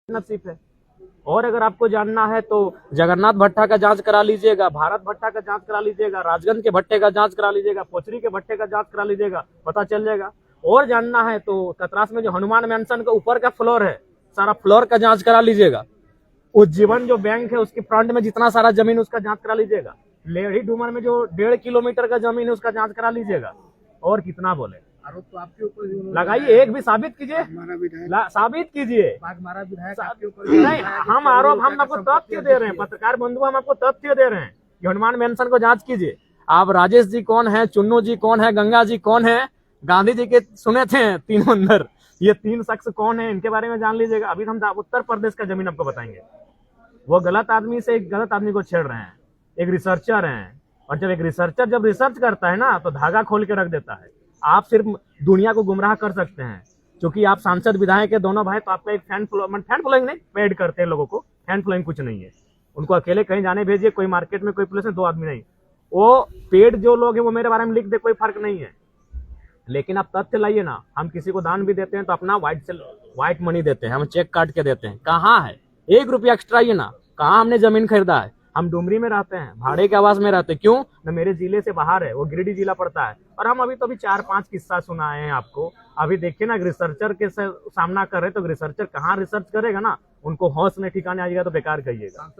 नसीब है। और अगर आपको जानना है तो जगन्नाथ भट्टा का जांच करा लीजिएगा, भारत भट्टा का जांच करा लीजिएगा, राजगंज के भट्टे का जांच करा लीजिएगा, पोचरी के भट्टे का जांच करा लीजिएगा, पता चल जाएगा। और जानना है तो कतरास में जो हनुमान मैंसन का ऊपर का फ्लोर है, सारा फ्लोर का जांच करा लीजिएगा। उज्जीवन जो बैंक है उसकी फ्रंट में जितना सारा जमीन उसका जांच करा लीजिएगा। लेढ़ी डूमर में जो 1.5 किलोमीटर का जमीन है उसका जांच करा लीजिएगा। और कितना बोले, आरोप तो आपके ऊपर लगाइए, एक भी साबित कीजिए, साबित कीजिए। नहीं, हम आरोप, हम आपको तथ्य दे रहे हैं, पत्रकार बंधु, हम आपको तथ्य दे रहे हैं कि हनुमान मैंसन को जांच कीजिए। आप राजेश जी कौन है, चुन्नू जी कौन है, गंगा जी कौन है, गांधी जी के सुने थे तीनों अंदर, ये 3 शख्स कौन है, इनके बारे में जान लीजिएगा। अभी हम उत्तर प्रदेश का जमीन आपको बताएंगे। वो गलत आदमी से एक गलत आदमी को छेड़ रहे हैं, एक रिसर्चर हैं। और जब एक रिसर्चर जब रिसर्च करता है ना तो धागा खोल के रख देता है। आप सिर्फ दुनिया को गुमराह कर सकते हैं क्योंकि आप सांसद विधायक के दोनों भाई, तो आपका एक फैन फॉलोइंग नहीं, पेड करते हैं लोगों को, फैन फॉलोइंग कुछ नहीं है। उनको अकेले कहीं जाने भेजिए, कोई मार्केट में, कोई पुलिस में, 2 आदमी नहीं। वो पेड जो लोग हैं वो मेरे बारे में लिख दे, कोई फर्क नहीं है। लेकिन आप तथ्य लाइए ना। हम किसी को दान भी देते हैं तो अपना व्हाइट मनी देते हैं, हम चेक काट के देते हैं। कहाँ है 1 रुपया एक्स्ट्रा, ये ना कहाँ हमने जमीन खरीदा है। हम डुमरी में रहते हैं, भाड़े के आवास में रहते हैं। क्यों न, मेरे जिले से बाहर है, वो गिरिडीह जिला पड़ता है। और हम अभी तो अभी 4-5 किस्सा सुनाए हैं आपको। अभी देखिए ना, रिसर्चर के सामना कर रहे तो रिसर्चर कहाँ रिसर्च करेगा ना, उनको होश में ठिकाने आ जाएगा तो बेकार कहिएगा।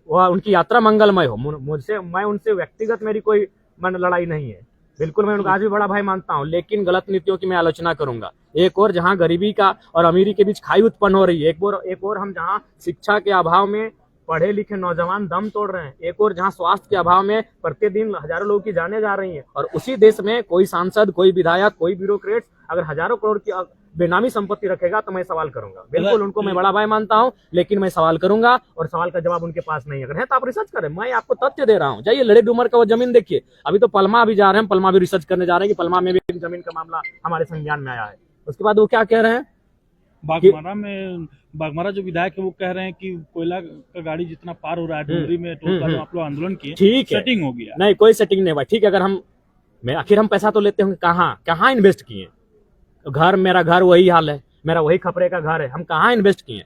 वह उनकी यात्रा मंगलमय हो। मुझसे, मैं उनसे व्यक्तिगत मेरी कोई लड़ाई नहीं है, बिल्कुल मैं उनका आज भी बड़ा भाई मानता हूं। लेकिन गलत नीतियों की मैं आलोचना करूंगा। एक और जहां गरीबी का और अमीरी के बीच खाई उत्पन्न हो रही है, एक और हम जहां शिक्षा के अभाव में पढ़े लिखे नौजवान दम तोड़ रहे हैं, एक और जहां स्वास्थ्य के अभाव में प्रतिदिन हजारों लोगों की जानें जा रही हैं, और उसी देश में कोई सांसद, कोई विधायक, कोई ब्यूरोक्रेट अगर हजारों करोड़ की बेनामी संपत्ति रखेगा तो मैं सवाल करूंगा। बिल्कुल उनको मैं बड़ा भाई मानता हूं, लेकिन मैं सवाल करूंगा और सवाल का जवाब उनके पास नहीं। अगर है तो आप रिसर्च करें, मैं आपको तथ्य दे रहा हूं। जाइए लेढ़ी डूमर का वो जमीन देखिए। अभी तो पलमा भी जा रहे हैं, पलमा भी रिसर्च करने जा रहे हैं कि पलमा में भी जमीन का मामला हमारे संज्ञान में आया है। उसके बाद वो क्या कह रहे हैं, बागमारा जो विधायक है वो कह रहे हैं कि कोयला का गाड़ी जितना पार हो रहा है डुमरी में, आप लोग आंदोलन किए, ठीक है, सेटिंग हो गया। नहीं, कोई सेटिंग नहीं हुआ। ठीक है, अगर आखिर हम पैसा तो लेते होंगे, कहाँ इन्वेस्ट किए? घर, मेरा घर वही हाल है, मेरा वही खपरे का घर है, हम कहाँ इन्वेस्ट किए?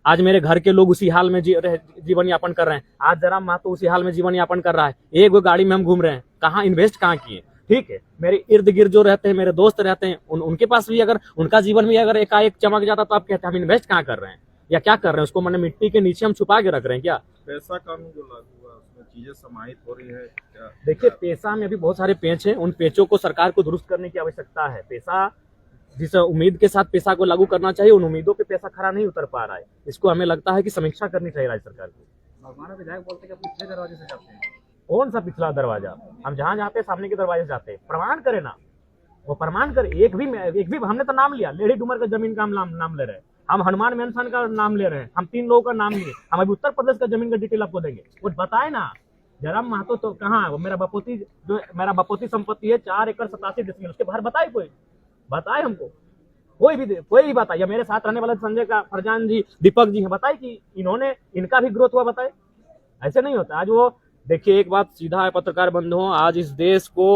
आज मेरे घर के लोग उसी हाल में जीवन यापन कर रहे हैं। आज जरा महतो उसी हाल में जीवन यापन कर रहा है। एक वो गाड़ी में हम घूम रहे हैं, कहाँ इन्वेस्ट कहाँ किए? ठीक है, मेरे इर्द गिर्द जो रहते हैं, मेरे दोस्त रहते हैं, उनके पास भी अगर उनका जीवन भी अगर एकाएक चमक जाता तो आप कहते हैं हम इन्वेस्ट कहाँ कर रहे हैं या क्या कर रहे हैं? उसको मैंने मिट्टी के नीचे हम छुपा के रख रहे हैं क्या? पैसा कानून जो लागू हुआ उसमें चीजें समाहित हो रही है क्या? देखिए, पैसा में अभी बहुत सारे पेच हैं, उन पेचों को सरकार को दुरुस्त करने की आवश्यकता है। पैसा, जिस उम्मीद के साथ पैसा को लागू करना चाहिए, उन उम्मीदों पे पैसा खरा नहीं उतर पा रहा है। इसको हमें लगता है कि समीक्षा करनी चाहिए राज्य सरकार को। भगवान विधायक बोलते हैं कि पिछले दरवाजे से जाते हैं। कौन सा पिछला दरवाजा? हम जहां जाते हैं सामने के दरवाजे जाते हैं। प्रमाण करे ना, वो प्रमाण करे। एक भी हमने तो नाम लिया, लेढ़ी डूमर का जमीन का हम नाम ले रहे हैं, हम हनुमान मैंसन का नाम ले रहे हैं, हम 3 लोगों का नाम लिए। हम अभी उत्तर प्रदेश का जमीन का डिटेल आपको देंगे, वो बताए ना। जयराम महतो तो कहाँ है? वो मेरा बपोती संपत्ति है 4 एकड़ 87 डिसमिल, उसके बाहर बताए, कोई बताए हमको? कोई भी बताए। या मेरे साथ रहने वाले संजय का फरजान जी, दीपक जी हैं, बताए कि इनका भी ग्रोथ हुआ, बताए। ऐसे नहीं होता। आज वो देखिए, एक बात सीधा है पत्रकार बंधुओं, आज इस देश को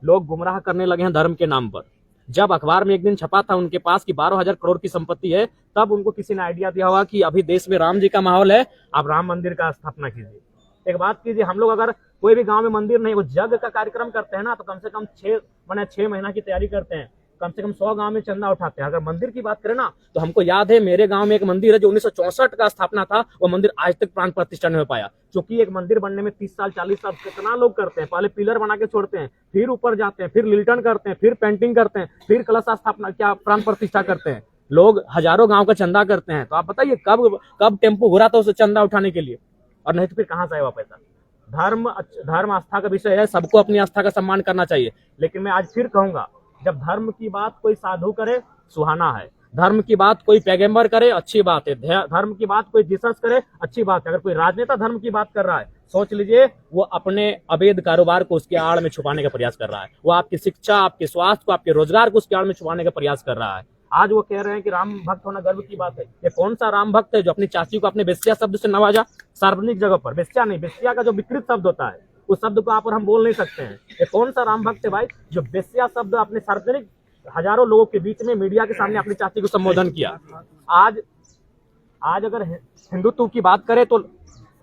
लोग गुमराह करने लगे हैं धर्म के नाम पर। जब अखबार में एक दिन छपा था उनके पास कि 12,000 करोड़ की संपत्ति है, तब उनको किसी ने आइडिया दिया होगा कि अभी देश में राम जी का माहौल है, आप राम मंदिर का स्थापना कीजिए। एक बात कीजिए, हम लोग अगर कोई भी गांव में मंदिर नहीं, वो यज्ञ का कार्यक्रम करते हैं ना, तो कम से कम 6 महीना की तैयारी करते हैं, कम से कम 100 गांव में चंदा उठाते हैं। अगर मंदिर की बात करें ना, तो हमको याद है मेरे गांव में एक मंदिर है जो 1964 का स्थापना था, वो मंदिर आज तक प्राण प्रतिष्ठा नहीं हो पाया। क्योंकि एक मंदिर बनने में 30 साल 40 साल कितना लोग करते हैं। पहले पिलर बना के छोड़ते हैं, फिर ऊपर जाते हैं, फिर लिल्टन करते हैं, फिर पेंटिंग करते हैं, फिर कलश स्थापना, क्या प्राण प्रतिष्ठा करते हैं। लोग हजारों गाँव का चंदा करते हैं। तो आप बताइए कब टेम्पो घुरा था उसे चंदा उठाने के लिए? और नहीं तो फिर कहाँ से आएगा पैसा? धर्म आस्था का विषय है, सबको अपनी आस्था का सम्मान करना चाहिए। लेकिन मैं आज फिर कहूंगा, जब धर्म की बात कोई साधु करे, सुहाना है। धर्म की बात कोई पैगंबर करे, अच्छी बात है। धर्म की बात कोई जीसस करे, अच्छी बात है। अगर कोई राजनेता धर्म की बात कर रहा है, सोच लीजिए वो अपने अवैध कारोबार को उसके आड़ में छुपाने का प्रयास कर रहा है। वो आपकी शिक्षा, आपके स्वास्थ्य को, आपके रोजगार को उसके आड़ में छुपाने का प्रयास कर रहा है। आज वो कह रहे हैं कि राम भक्त होना गर्व की बात है। ये कौन सा राम भक्त है जो अपनी चाची को अपने बेस्या शब्द से नवाजा? सार्वजनिक जगह पर बेस्या नहीं, बेस्या का जो विकृत शब्द होता है उस शब्द को आप और हम बोल नहीं सकते हैं। ये कौन सा राम भक्त है भाई जो बेस्या शब्द अपने सार्वजनिक हजारों लोगों के बीच में मीडिया के सामने अपनी चाची को संबोधन किया? आज अगर हिंदुत्व की बात करें तो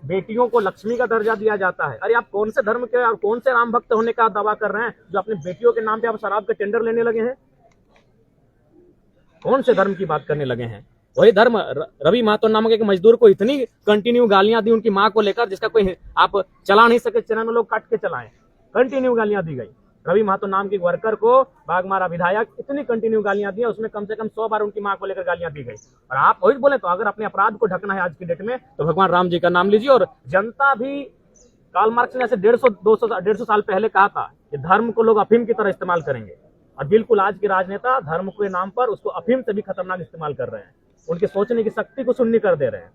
बेटियों को लक्ष्मी का दर्जा दिया जाता है। अरे आप कौन से धर्म के और कौन से राम भक्त होने का दावा कर रहे हैं जो अपने बेटियों के नाम पे आप शराब के टेंडर लेने लगे हैं? कौन से धर्म की बात करने लगे हैं? वही धर्म रवि महतो नामक एक मजदूर को इतनी कंटिन्यू गालियां दी उनकी मां को लेकर, जिसका कोई आप चला नहीं सके, चैनल लोग काट के चलाएं, कंटिन्यू गालियां दी गई। रवि महतो नाम के वर्कर को बागमारा विधायक इतनी कंटिन्यू गालियां दी, उसमें कम से कम 100 बार उनकी मां को लेकर गालियां दी गई। और आप वही बोले तो अगर अपने अपराध को ढकना है आज की डेट में तो भगवान राम जी का नाम लीजिए। और जनता भी, कार्ल मार्क्स ने ऐसे 150 साल पहले कहा था कि धर्म को लोग अफीम की तरह इस्तेमाल करेंगे, और बिल्कुल आज के राजनेता धर्म के नाम पर उसको अफीम से भी खतरनाक इस्तेमाल कर रहे हैं। उनके सोचने की शक्ति को शून्य कर दे रहे हैं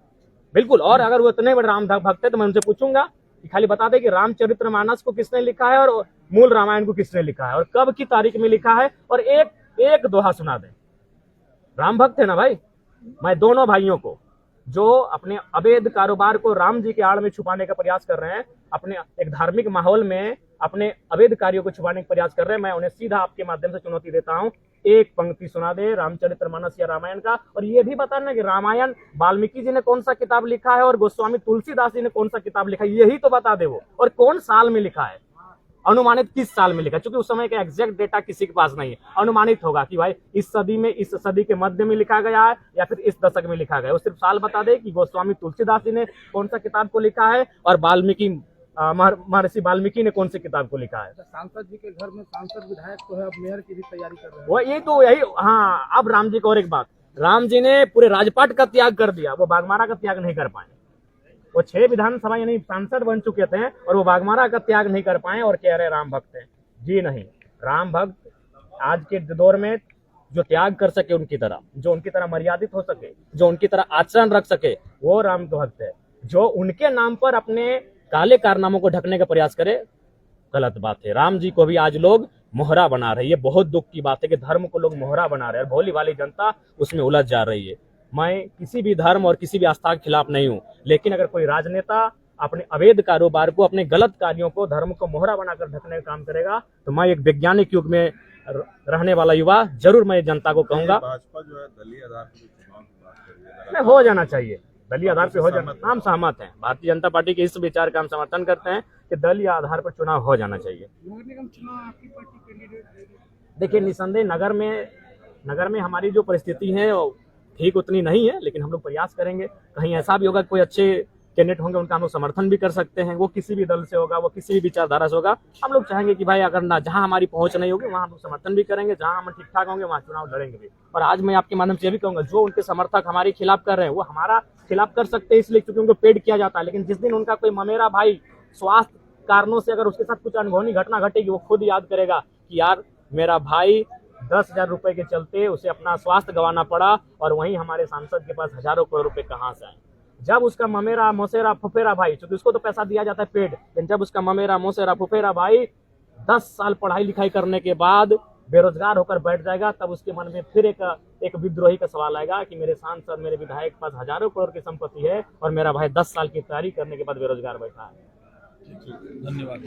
बिल्कुल। और अगर वो इतने बड़े राम भक्त है तो मैं उनसे पूछूंगा कि खाली बता दे कि रामचरितमानस को किसने लिखा है और मूल रामायण को किसने लिखा है और कब की तारीख में लिखा है, और एक दोहा सुना दे। राम भक्त है ना भाई। मैं दोनों भाइयों को जो अपने अवैध कारोबार को राम जी के आड़ में छुपाने का प्रयास कर रहे हैं, अपने एक धार्मिक माहौल में अपने अवैध कार्यों को छुपाने का प्रयास कर रहे हैं, मैं उन्हें सीधा आपके माध्यम से चुनौती देता हूं, एक पंक्ति सुना दे रामचरितमानस या रामायण का, और ये भी बताना कि रामायण वाल्मीकि जी ने कौन सा किताब लिखा है और गोस्वामी तुलसीदास जी ने कौन सा किताब लिखा है, यही तो बता दे वो, और कौन साल में लिखा है, अनुमानित किस साल में लिखा, क्योंकि उस समय का एग्जैक्ट डेटा किसी के पास नहीं है। अनुमानित होगा कि भाई इस सदी में, इस सदी के मध्य में लिखा गया है या फिर इस दशक में लिखा गया है। वो सिर्फ साल बता दे कि गोस्वामी तुलसीदास जी ने कौन सा किताब को लिखा है और महर्षि वाल्मीकि ने कौन सी किताब को लिखा है। सांसद जी के घर में सांसद विधायक तो है, अब मेयर की भी तैयारी कर रहे हैं। वो यही हाँ। अब राम जी को और एक बात, राम जी ने पूरे राजपाट का त्याग कर दिया, वो बागमारा का त्याग नहीं कर पाए। वो 6 विधानसभा यानी सांसद बन चुके थे और वो बागमारा का त्याग नहीं कर पाए और कह रहे राम भक्त हैं। जी नहीं, राम भक्त आज के दौर में जो त्याग कर सके उनकी तरह, जो उनकी तरह मर्यादित हो सके, जो उनकी तरह आचरण रख सके, वो राम भक्त है। जो उनके नाम पर अपने काले कारनामों को ढकने का प्रयास करे, गलत बात है। राम जी को भी आज लोग मोहरा बना रही है। बहुत दुख की बात है कि धर्म को लोग मोहरा बना रहे हैं और भोली वाली जनता उसमें उलझ जा रही है। मैं किसी भी धर्म और किसी भी आस्था के खिलाफ नहीं हूं, लेकिन अगर कोई राजनेता अपने अवैध कारोबार को, अपने गलत कार्यों को, धर्म को मोहरा बनाकर ढकने का काम करेगा तो मैं एक वैज्ञानिक युग में रहने वाला युवा जरूर मैं जनता को कहूंगा भाजपा जो है दलीय आधार पर चुनाव की बात कर रही है, नहीं हो जाना चाहिए, दलीय आधार पर हो जाना। हम सहमत हैं, भारतीय जनता पार्टी के इस विचार का हम समर्थन करते हैं कि दलीय आधार पर चुनाव हो जाना चाहिए। नगर निगम चुनाव आपकी पार्टी कैंडिडेट देगी? देखिए, निसंदेह नगर में हमारी जो परिस्थिति है वो ठीक उतनी नहीं है, लेकिन हम लोग प्रयास करेंगे। कहीं ऐसा भी होगा कोई अच्छे कैंडिडेट होंगे, उनका हम लोग समर्थन भी कर सकते हैं। वो किसी भी दल से होगा, वो किसी भी विचारधारा से होगा। हम लोग चाहेंगे कि भाई अगर ना जहां हमारी पहुंच नहीं होगी वहां हम लोग समर्थन भी करेंगे, जहां हम ठीक ठाक होंगे वहां चुनाव लड़ेंगे भी। और आज मैं आपके माध्यम से ये भी कहूंगा, जो उनके समर्थक हमारे खिलाफ कर रहे हैं वो हमारा खिलाफ कर सकते हैं इसलिए क्योंकि उनको पेड किया जाता है, लेकिन जिस दिन उनका कोई ममेरा भाई स्वास्थ्य कारणों से अगर उसके साथ कुछ अनहोनी घटना घटेगी, वो खुद याद करेगा कि यार मेरा भाई 10,000 रुपए के चलते उसे अपना स्वास्थ्य गंवाना पड़ा और वहीं हमारे सांसद के पास हजारों करोड़ रुपए कहाँ से आए। जब उसका ममेरा मोसेरा फुफेरा भाई, क्योंकि उसको तो पैसा दिया जाता है पेड, लेकिन जब उसका ममेरा मोसेरा फुफेरा भाई 10 साल पढ़ाई लिखाई करने के बाद बेरोजगार होकर बैठ जाएगा, तब उसके मन में फिर एक विद्रोही का सवाल आएगा कि मेरे सांसद, मेरे विधायक के पास हजारों करोड़ की संपत्ति है और मेरा भाई 10 साल की तैयारी करने के बाद बेरोजगार बैठा है। धन्यवाद।